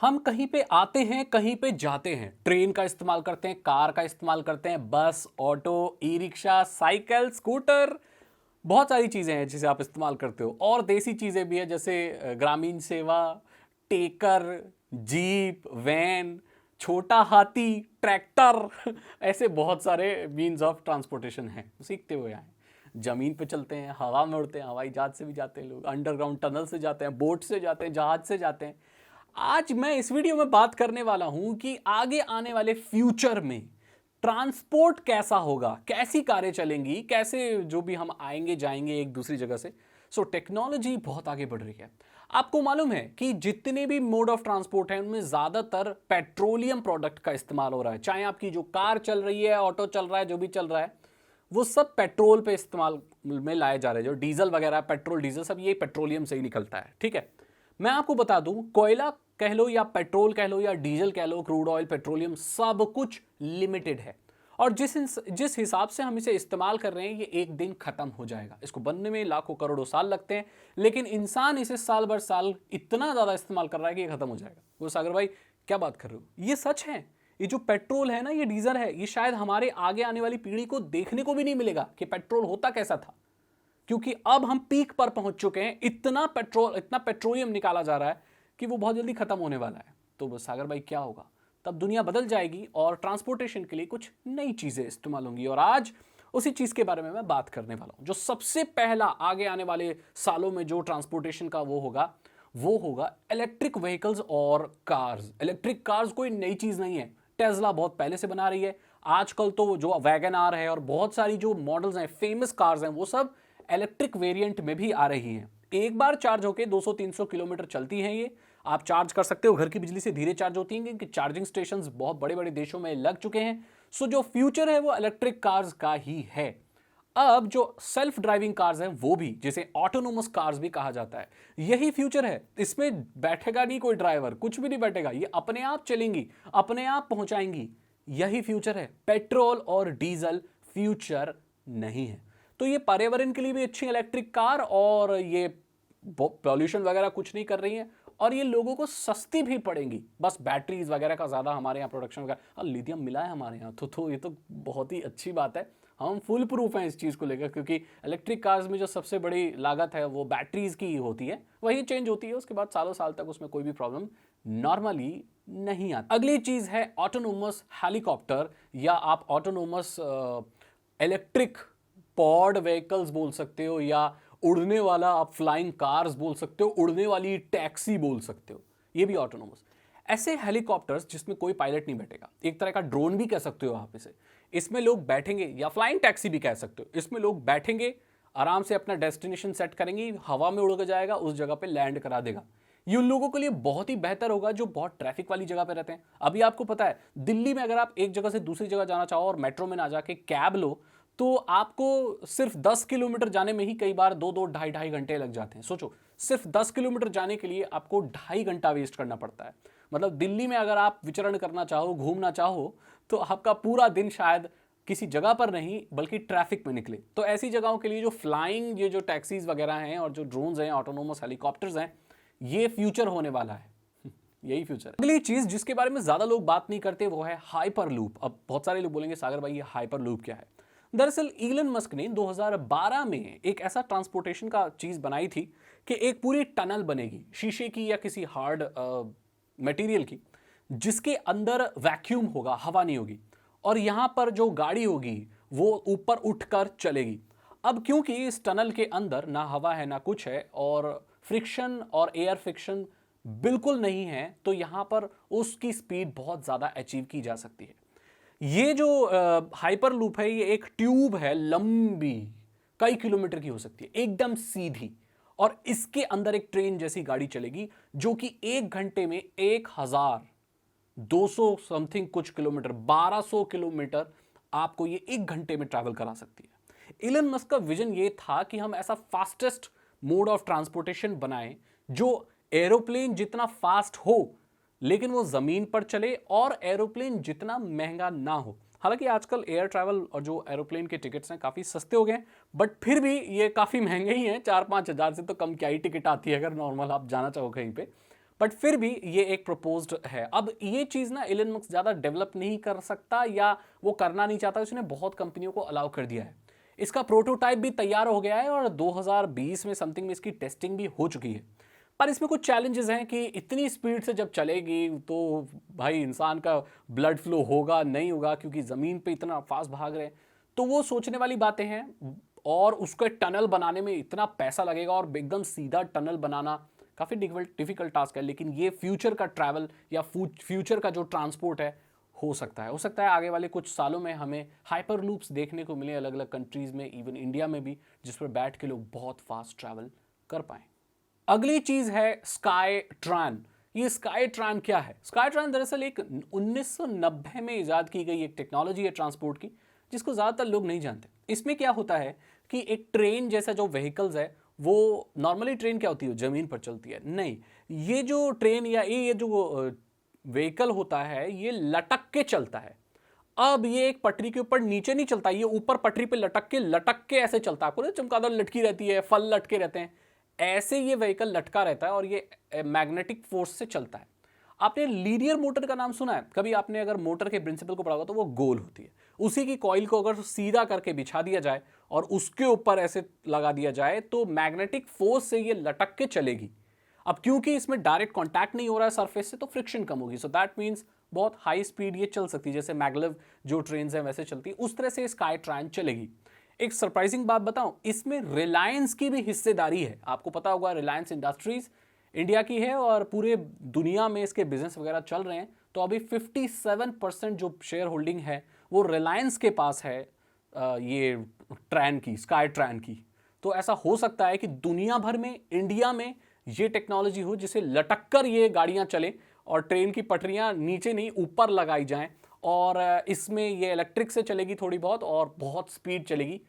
हम कहीं पे आते हैं, कहीं पे जाते हैं, ट्रेन का इस्तेमाल करते हैं, कार का इस्तेमाल करते हैं, बस, auto, e rickshaw, cycle, scooter, बहुत सारी चीज़ें हैं जिसे आप इस्तेमाल करते हो। और देसी चीज़ें भी है जैसे ग्रामीण सेवा, टेकर, जीप, वैन, छोटा हाथी, ट्रैक्टर ऐसे बहुत सारे मीन्स ऑफ ट्रांसपोर्टेशन हैं, सीखते हुए आए। जमीन पे चलते हैं, हवा में उड़ते हैं, हवाई जहाज से भी जाते हैं लोग, अंडरग्राउंड टनल से जाते हैं, बोट से जाते हैं, जहाज से जाते हैं। आज मैं इस वीडियो में बात करने वाला हूं कि आगे आने वाले फ्यूचर में ट्रांसपोर्ट कैसा होगा, कैसी कारें चलेंगी, कैसे जो भी हम आएंगे जाएंगे एक दूसरी जगह से। टेक्नोलॉजी बहुत आगे बढ़ रही है। आपको मालूम है कि जितने भी मोड ऑफ ट्रांसपोर्ट हैं उनमें ज्यादातर पेट्रोलियम प्रोडक्ट का इस्तेमाल हो रहा है। चाहे आपकी जो कार चल रही है, ऑटो चल रहा है, जो भी चल रहा है, वो सब पेट्रोल पे इस्तेमाल में लाए जा रहे हैं। जो डीजल वगैरह, पेट्रोल, डीजल, सब ये पेट्रोलियम से ही निकलता है। ठीक है, मैं आपको बता दूं, कोयला कह लो या पेट्रोल कह लो या डीजल कह लो, क्रूड ऑयल, पेट्रोलियम, सब कुछ लिमिटेड है। और जिस हिसाब से हम इसे इस्तेमाल कर रहे हैं, ये एक दिन खत्म हो जाएगा। इसको बनने में लाखों करोड़ों साल लगते हैं, लेकिन इंसान इसे साल भर साल इतना ज्यादा इस्तेमाल कर रहा है कि ये खत्म हो जाएगा। वो सागर भाई क्या बात कर रहे हो, ये सच है। ये जो पेट्रोल है ना, ये डीजल है, ये शायद हमारे आगे आने वाली पीढ़ी को देखने को भी नहीं मिलेगा कि पेट्रोल होता कैसा था। क्योंकि अब हम पीक पर पहुंच चुके हैं, इतना पेट्रोलियम निकाला जा रहा है कि वो बहुत जल्दी खत्म होने वाला है। तो सागर भाई क्या होगा, तब दुनिया बदल जाएगी और ट्रांसपोर्टेशन के लिए कुछ नई चीजें इस्तेमाल होंगी। और आज उसी चीज के बारे में मैं बात करने वाला हूं। जो सबसे पहला आगे आने वाले सालों में जो ट्रांसपोर्टेशन का वो होगा इलेक्ट्रिक व्हीकल्स और कार्स। इलेक्ट्रिक कार्स कोई नई चीज नहीं है, टेस्ला बहुत पहले से बना रही है। आजकल तो जो वैगन आर है और बहुत सारी जो मॉडल्स हैं, फेमस कार्स हैं, वो सब इलेक्ट्रिक वेरिएंट में भी आ रही हैं। एक बार चार्ज होके 200-300 किलोमीटर चलती हैं। ये आप चार्ज कर सकते हो, घर की बिजली से धीरे चार्ज होती हैं क्योंकि चार्जिंग स्टेशंस बहुत बड़े बड़े देशों में लग चुके हैं। जो फ्यूचर है वो इलेक्ट्रिक कार्स का ही है। अब जो सेल्फ ड्राइविंग कार्स हैं, वो भी, जिसे ऑटोनोमस कार्स भी कहा जाता है, यही फ्यूचर है। इसमें बैठेगा नहीं कोई ड्राइवर, कुछ भी नहीं बैठेगा, ये अपने आप चलेंगी, अपने आप पहुंचाएंगी। यही फ्यूचर है। पेट्रोल और डीजल फ्यूचर नहीं है। तो ये पर्यावरण के लिए भी अच्छी इलेक्ट्रिक कार, और ये पॉल्यूशन वगैरह कुछ नहीं कर रही है, और ये लोगों को सस्ती भी पड़ेंगी। बस बैटरीज वगैरह का ज्यादा हमारे यहाँ प्रोडक्शन वगैरह, लिथियम मिला है हमारे यहाँ, तो ये तो बहुत ही अच्छी बात है। हम फुल प्रूफ हैं इस चीज़ को लेकर, क्योंकि इलेक्ट्रिक कार्स में जो सबसे बड़ी लागत है वो बैटरीज की होती है, वही चेंज होती है, उसके बाद सालों साल तक उसमें कोई भी प्रॉब्लम नॉर्मली नहीं आती। अगली चीज़ है ऑटोनोमस हेलीकॉप्टर, या आप ऑटोनोमस इलेक्ट्रिक पॉड व्हीकल्स बोल सकते हो, या उड़ने वाला आप फ्लाइंग कार्स बोल सकते हो, उड़ने वाली टैक्सी बोल सकते हो। ये भी ऑटोनोमस ऐसे हेलीकॉप्टर्स जिसमें कोई पायलट नहीं बैठेगा, एक तरह का ड्रोन भी कह सकते हो आप इसे। इसमें लोग बैठेंगे, या फ्लाइंग टैक्सी भी कह सकते हो। इसमें लोग बैठेंगे, आराम से अपना डेस्टिनेशन सेट करेंगे, हवा में उड़ के जाएगा, उस जगह पे लैंड करा देगा। ये उन लोगों के लिए बहुत ही बेहतर होगा जो बहुत ट्रैफिक वाली जगह पे रहते हैं। अभी आपको पता है, दिल्ली में अगर आप एक जगह से दूसरी जगह जाना चाहो और मेट्रो में ना जाके कैब लो, तो आपको सिर्फ 10 किलोमीटर जाने में ही कई बार 2-2, ढाई घंटे लग जाते हैं। सोचो, सिर्फ 10 किलोमीटर जाने के लिए आपको 2.5 घंटा वेस्ट करना पड़ता है। मतलब दिल्ली में अगर आप विचरण करना चाहो, घूमना चाहो, तो आपका पूरा दिन शायद किसी जगह पर नहीं बल्कि ट्रैफिक में निकले। तो ऐसी जगहों के लिए जो फ्लाइंग, ये जो टैक्सीज वगैरह हैं और जो ड्रोन्स हैं, ऑटोनोमस हेलीकॉप्टर्स हैं, ये फ्यूचर होने वाला है। यही फ्यूचर है। अगली चीज जिसके बारे में ज्यादा लोग बात नहीं करते वो है हाइपर लूप। अब बहुत सारे लोग बोलेंगे सागर भाई ये हाइपर लूप क्या है। दरअसल इलन मस्क ने 2012 में एक ऐसा ट्रांसपोर्टेशन का चीज बनाई थी कि एक पूरी टनल बनेगी, शीशे की या किसी हार्ड मटेरियल की, जिसके अंदर वैक्यूम होगा, हवा नहीं होगी, और यहां पर जो गाड़ी होगी वो ऊपर उठकर चलेगी। अब क्योंकि इस टनल के अंदर ना हवा है ना कुछ है, और फ्रिक्शन और एयर फ्रिक्शन बिल्कुल नहीं है, तो यहां पर उसकी स्पीड बहुत ज्यादा अचीव की जा सकती है। ये जो हाइपर लूप है, ये एक ट्यूब है, लंबी, कई किलोमीटर की हो सकती है, एकदम सीधी, और इसके अंदर एक ट्रेन जैसी गाड़ी चलेगी जो कि 1 घंटे में 1200 समथिंग कुछ किलोमीटर, 1200 किलोमीटर आपको ये 1 घंटे में ट्रैवल करा सकती है। इलन मस्क का विजन ये था कि हम ऐसा फास्टेस्ट मोड ऑफ ट्रांसपोर्टेशन बनाएं जो एरोप्लेन जितना फास्ट हो लेकिन वो जमीन पर चले, और एरोप्लेन जितना महंगा ना हो। हालांकि आजकल एयर ट्रैवल और जो एरोप्लेन के टिकट्स हैं काफ़ी सस्ते हो गए हैं, बट फिर भी ये काफ़ी महंगे ही हैं। 4-5 हज़ार से तो कम क्या ही टिकट आती है अगर नॉर्मल आप जाना चाहो कहीं पे। बट फिर भी ये एक प्रपोज्ड है। अब ये चीज़ ना एलन मस्क ज़्यादा डेवलप नहीं कर सकता या वो करना नहीं चाहता, उसने बहुत कंपनियों को अलाउ कर दिया है। इसका प्रोटोटाइप भी तैयार हो गया है और 2020 में समथिंग में इसकी टेस्टिंग भी हो चुकी है। पर इसमें कुछ चैलेंजेस हैं कि इतनी स्पीड से जब चलेगी तो भाई इंसान का ब्लड फ्लो होगा नहीं होगा, क्योंकि ज़मीन पे इतना फास्ट भाग रहे हैं। तो वो सोचने वाली बातें हैं। और उसके टनल बनाने में इतना पैसा लगेगा और एकदम सीधा टनल बनाना काफ़ी डिफिकल्ट टास्क है। लेकिन ये फ्यूचर का ट्रैवल या फ्यूचर का जो ट्रांसपोर्ट है, हो सकता है आगे वाले कुछ सालों में हमें हाइपर लूप्स देखने को मिले अलग अलग कंट्रीज़ में, इवन इंडिया में भी, जिस पर बैठ के लोग बहुत फास्ट ट्रैवल कर पाएँ। अगली चीज है स्काई ट्रैन। ये स्काई ट्रैन क्या है? स्काई ट्रैन दरअसल एक 1990 में इजाद की गई एक टेक्नोलॉजी है ट्रांसपोर्ट की, जिसको ज़्यादातर लोग नहीं जानते। इसमें क्या होता है कि एक ट्रेन जैसा जो व्हीकल्स है, वो नॉर्मली ट्रेन क्या होती है, ज़मीन पर चलती है। नहीं, ये जो ट्रेन या ये जो व्हीकल होता है, ये लटक के चलता है। अब ये एक पटरी के ऊपर नीचे नहीं चलता, ये ऊपर पटरी पे लटक के ऐसे चलता है। आपको ना चमगादड़ लटकी रहती है, फल लटके रहते हैं, ऐसे ये व्हीकल लटका रहता है और ये मैग्नेटिक फोर्स से चलता है। आपने लीनियर मोटर का नाम सुना है कभी? आपने अगर मोटर के प्रिंसिपल को पढ़ा होगा तो वो गोल होती है। उसी की कॉइल को अगर सीधा करके बिछा दिया जाए और उसके ऊपर ऐसे लगा दिया जाए तो मैग्नेटिक फोर्स से ये लटक के चलेगी। अब क्योंकि इसमें डायरेक्ट कांटेक्ट नहीं हो रहा है सरफेस से, तो फ्रिक्शन कम होगी। सो दैट मीन्स बहुत हाई स्पीड ये चल सकती है, जैसे मैगलेव जो ट्रेन है वैसे चलती है, उस तरह से स्काई ट्रेन चलेगी। एक सरप्राइजिंग बात बताऊं, इसमें रिलायंस की भी हिस्सेदारी है। आपको पता होगा रिलायंस इंडस्ट्रीज इंडिया की है और पूरे दुनिया में इसके बिजनेस वगैरह चल रहे हैं। तो अभी 57% जो शेयर होल्डिंग है वो रिलायंस के पास है, ये ट्रेन की, स्काई ट्रेन की। तो ऐसा हो सकता है कि दुनिया भर में, इंडिया में ये टेक्नोलॉजी हो जिसे लटक कर ये गाड़ियां चले और ट्रेन की पटरियां नीचे नहीं ऊपर लगाई जाएं, और इसमें ये इलेक्ट्रिक से चलेगी थोड़ी बहुत और बहुत स्पीड चलेगी।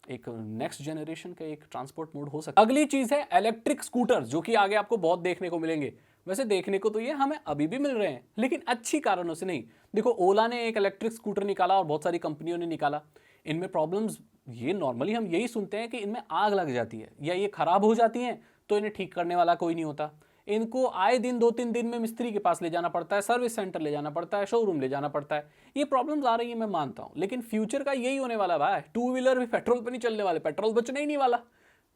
एक नेक्स्ट जनरेशन का एक ट्रांसपोर्ट मोड हो सकता है। अगली चीज है इलेक्ट्रिक स्कूटर, जो कि आगे आपको बहुत देखने को मिलेंगे। वैसे देखने को तो ये हमें अभी भी मिल रहे हैं, लेकिन अच्छी कारणों से नहीं। देखो, ओला ने एक इलेक्ट्रिक स्कूटर निकाला और बहुत सारी कंपनियों ने निकाला। इनमें प्रॉब्लम्स, ये नॉर्मली हम यही सुनते हैं कि इनमें आग लग जाती है या ये खराब हो जाती हैं, तो इन्हें ठीक करने वाला कोई नहीं होता। इनको आए दिन 2-3 दिन में मिस्त्री के पास ले जाना पड़ता है, सर्विस सेंटर ले जाना पड़ता है, शोरूम ले जाना पड़ता है। ये प्रॉब्लम्स आ रही है, मैं मानता हूँ, लेकिन फ्यूचर का यही होने वाला भाई। टू व्हीलर भी पेट्रोल पर नहीं चलने वाले, पेट्रोल बचने ही नहीं वाला।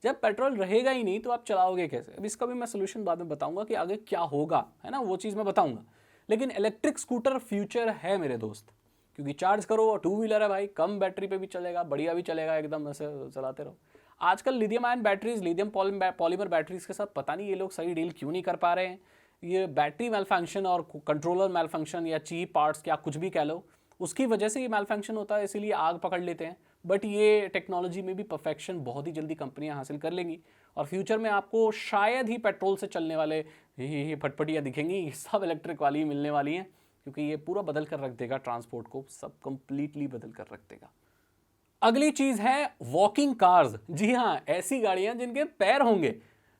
जब पेट्रोल रहेगा ही नहीं तो आप चलाओगे कैसे? अब इसका भी मैं सोल्यूशन बाद में बताऊंगा कि आगे क्या होगा, है ना, वो चीज़ मैं बताऊंगा। लेकिन इलेक्ट्रिक स्कूटर फ्यूचर है मेरे दोस्त, क्योंकि चार्ज करो और टू व्हीलर है भाई, कम बैटरी पे भी चलेगा, बढ़िया भी चलेगा, एकदम ऐसे चलाते रहो। आजकल lithium ion batteries, lithium polymer batteries के साथ पता नहीं ये लोग सही डील क्यों नहीं कर पा रहे हैं। ये बैटरी मेल फंक्शन और कंट्रोलर मेल फंक्शन या चीप पार्ट्स, क्या कुछ भी कह लो, उसकी वजह से ये मेल फंक्शन होता है, इसीलिए आग पकड़ लेते हैं। बट ये टेक्नोलॉजी में भी परफेक्शन बहुत ही जल्दी कंपनियां हासिल कर लेंगी और फ्यूचर में आपको शायद ही पेट्रोल से चलने वाले ये फटफटियाँ दिखेंगी, सब इलेक्ट्रिक वाली ही मिलने वाली हैं, क्योंकि ये पूरा बदल कर रख देगा ट्रांसपोर्ट को, सब कंप्लीटली बदल कर रख देगा। अगली चीज है वॉकिंग कार्स। जी हाँ, ऐसी गाड़ियां जिनके पैर होंगे।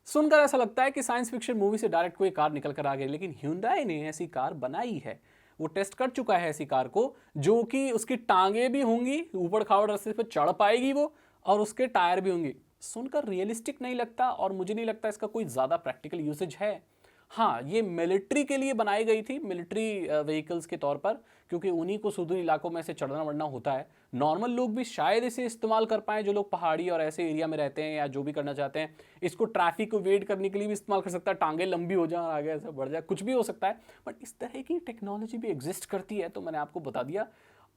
सुनकर ऐसा लगता है कि साइंस फिक्शन मूवी से डायरेक्ट कोई कार निकल कर आ गई, लेकिन Hyundai ने ऐसी कार बनाई है। वो टेस्ट कर चुका है ऐसी कार को, जो कि उसकी टांगे भी होंगी, ऊबड़ खाबड़ रास्ते पर चढ़ पाएगी वो, और उसके टायर भी होंगे। सुनकर रियलिस्टिक नहीं लगता और मुझे नहीं लगता इसका कोई ज़्यादा प्रैक्टिकल यूसेज है। हाँ, ये मिलिट्री के लिए बनाई गई थी, मिलिट्री व्हीकल्स के तौर पर, क्योंकि उन्हीं को सुदूर इलाकों में से चढ़ना वढ़ना होता है। नॉर्मल लोग भी शायद इसे इस्तेमाल कर पाएँ, जो लोग पहाड़ी और ऐसे एरिया में रहते हैं या जो भी करना चाहते हैं। इसको ट्रैफिक को वेट करने के लिए भी इस्तेमाल कर सकता है, टांगे लंबी हो जाए और आगे ऐसा बढ़ जाए, कुछ भी हो सकता है। बट इस तरह की टेक्नोलॉजी भी एग्जिस्ट करती है, तो मैंने आपको बता दिया।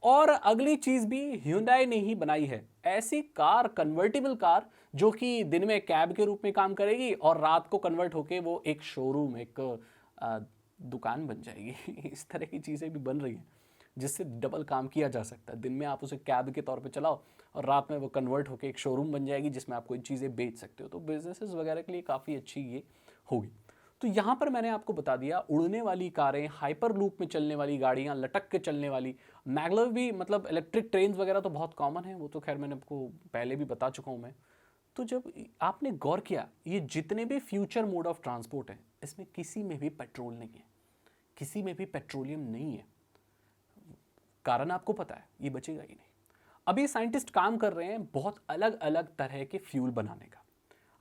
और अगली चीज़ भी Hyundai ने ही बनाई है, ऐसी कार, कन्वर्टेबल कार, जो कि दिन में कैब के रूप में काम करेगी और रात को कन्वर्ट होके वो एक शोरूम, एक दुकान बन जाएगी। इस तरह की चीज़ें भी बन रही हैं, जिससे डबल काम किया जा सकता है। दिन में आप उसे कैब के तौर पे चलाओ और रात में वो कन्वर्ट होकर एक शोरूम बन जाएगी, जिसमें आप कोई चीज़ें बेच सकते हो। तो बिजनेसेस वगैरह के लिए काफ़ी अच्छी ये होगी। तो यहाँ पर मैंने आपको बता दिया, उड़ने वाली कारें, हाइपर लूप में चलने वाली गाड़ियाँ, लटक के चलने वाली, मैगलेव भी, मतलब इलेक्ट्रिक ट्रेन वगैरह तो बहुत कॉमन है, वो तो खैर मैंने आपको पहले भी बता चुका हूँ मैं। तो जब आपने गौर किया, ये जितने भी फ्यूचर मोड ऑफ ट्रांसपोर्ट हैं, इसमें किसी में भी पेट्रोल नहीं है, किसी में भी पेट्रोलियम नहीं है। कारण आपको पता है, ये बचेगा ही नहीं। अभी साइंटिस्ट काम कर रहे हैं बहुत अलग अलग तरह के फ्यूल बनाने का।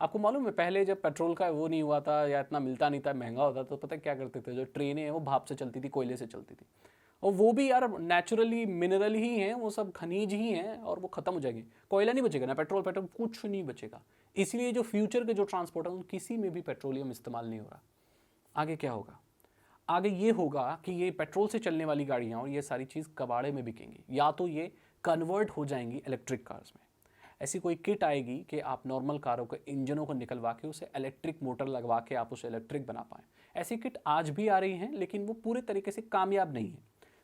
आपको मालूम है पहले जब पेट्रोल का वो नहीं हुआ था या इतना मिलता नहीं था, महंगा होता, तो पता है क्या करते थे, जो ट्रेनें हैं वो भाप से चलती थी, कोयले से चलती थी, और वो भी यार नेचुरली मिनरल ही हैं, वो सब खनिज ही हैं, और वो खत्म हो जाएंगे, कोयला नहीं बचेगा ना, पेट्रोल पेट्रोल कुछ नहीं बचेगा। इसलिए जो फ्यूचर के जो ट्रांसपोर्ट है, किसी में भी पेट्रोलियम इस्तेमाल नहीं हो रहा। आगे क्या होगा? आगे ये होगा कि ये पेट्रोल से चलने वाली गाड़ियाँ और ये सारी चीज़ कबाड़े में बिकेंगी, या तो ये कन्वर्ट हो जाएंगी इलेक्ट्रिक कार्स में। ऐसी कोई किट आएगी कि आप नॉर्मल कारों के इंजनों को निकलवा के उसे इलेक्ट्रिक मोटर लगवा के आप उसे इलेक्ट्रिक बना पाएँ। ऐसी किट आज भी आ रही हैं, लेकिन वो पूरे तरीके से कामयाब नहीं है,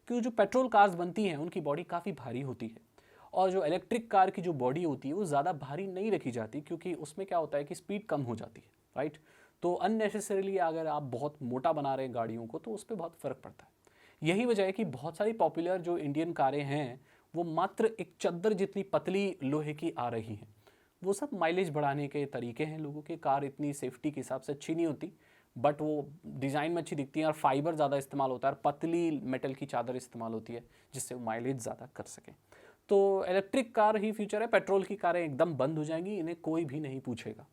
क्योंकि जो पेट्रोल कार्स बनती हैं उनकी बॉडी काफ़ी भारी होती है, और जो इलेक्ट्रिक कार की जो बॉडी होती है वो ज़्यादा भारी नहीं रखी जाती, क्योंकि उसमें क्या होता है कि स्पीड कम हो जाती है, राइट। तो अननेसेसरीली अगर आप बहुत मोटा बना रहे हैं गाड़ियों को, तो उस पर बहुत फ़र्क पड़ता है। यही वजह है कि बहुत सारी पॉपुलर जो इंडियन कारें हैं वो मात्र एक चद्दर जितनी पतली लोहे की आ रही हैं। वो सब माइलेज बढ़ाने के तरीके हैं लोगों के। कार इतनी सेफ्टी के हिसाब से अच्छी नहीं होती, बट वो डिज़ाइन में अच्छी दिखती है, और फाइबर ज़्यादा इस्तेमाल होता है, और पतली मेटल की चादर इस्तेमाल होती है जिससे वो माइलेज ज़्यादा कर सकें। तो इलेक्ट्रिक कार ही फ्यूचर है। पेट्रोल की कारें एकदम बंद हो जाएंगी, इन्हें कोई भी नहीं पूछेगा।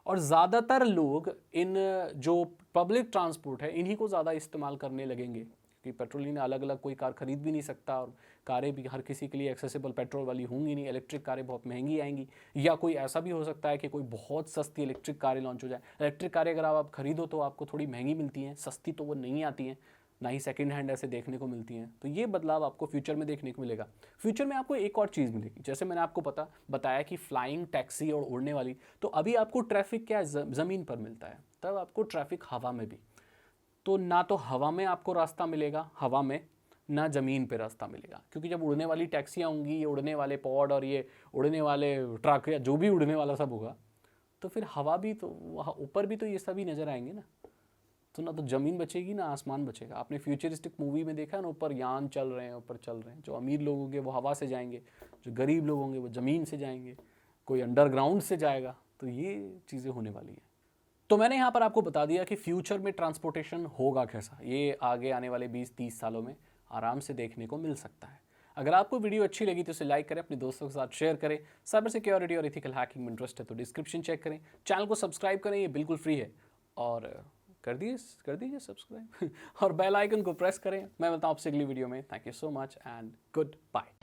और ज़्यादातर लोग इन जो पब्लिक ट्रांसपोर्ट है इन्हीं को ज़्यादा इस्तेमाल करने लगेंगे, क्योंकि पेट्रोलियम अलग अलग कोई कार खरीद भी नहीं सकता, और कारें भी हर किसी के लिए एक्सेसिबल पेट्रोल वाली होंगी नहीं। इलेक्ट्रिक कारें बहुत महंगी आएंगी, या कोई ऐसा भी हो सकता है कि कोई बहुत सस्ती इलेक्ट्रिक कारें लॉन्च हो जाए। इलेक्ट्रिक कारें अगर आप खरीदो तो आपको थोड़ी महंगी मिलती हैं, सस्ती तो वो नहीं आती हैं, ना ही सेकंड हैंड ऐसे देखने को मिलती हैं। तो ये बदलाव आपको फ्यूचर में देखने को मिलेगा। फ्यूचर में आपको एक और चीज़ मिलेगी, जैसे मैंने आपको बताया कि फ्लाइंग टैक्सी और उड़ने वाली, तो अभी आपको ट्रैफिक क्या ज़मीन पर मिलता है, तब आपको ट्रैफिक हवा में भी। तो ना तो हवा में आपको रास्ता मिलेगा, हवा में ना ज़मीन पे रास्ता मिलेगा, क्योंकि जब उड़ने वाली टैक्सियाँ होंगी, ये उड़ने वाले पॉड और ये उड़ने वाले ट्रक या जो भी उड़ने वाला सब होगा, तो फिर हवा भी तो वहाँ ऊपर भी तो ये सभी नज़र आएंगे ना। तो ना तो ज़मीन बचेगी ना आसमान बचेगा। आपने फ्यूचरिस्टिक मूवी में देखा ना, ऊपर यान चल रहे हैं, ऊपर चल रहे हैं। जो अमीर लोग होंगे वो हवा से जाएंगे, जो गरीब लोग होंगे वो ज़मीन से जाएंगे, कोई अंडरग्राउंड से जाएगा। तो ये चीज़ें होने वाली हैं। तो मैंने यहाँ पर आपको बता दिया कि फ्यूचर में ट्रांसपोर्टेशन होगा कैसा। ये आगे आने वाले 20-30 सालों में आराम से देखने को मिल सकता है। अगर आपको वीडियो अच्छी लगी तो इसे लाइक करें, अपने दोस्तों के साथ शेयर करें। साइबर सिक्योरिटी और एथिकल हैकिंग में इंटरेस्ट है तो डिस्क्रिप्शन चेक करें, चैनल को सब्सक्राइब करें, ये बिल्कुल फ्री है, और कर दीजिए सब्सक्राइब और बेल आइकन को प्रेस करें। मैं मिलता हूँ आपसे अगली वीडियो में। Thank you so much and good bye.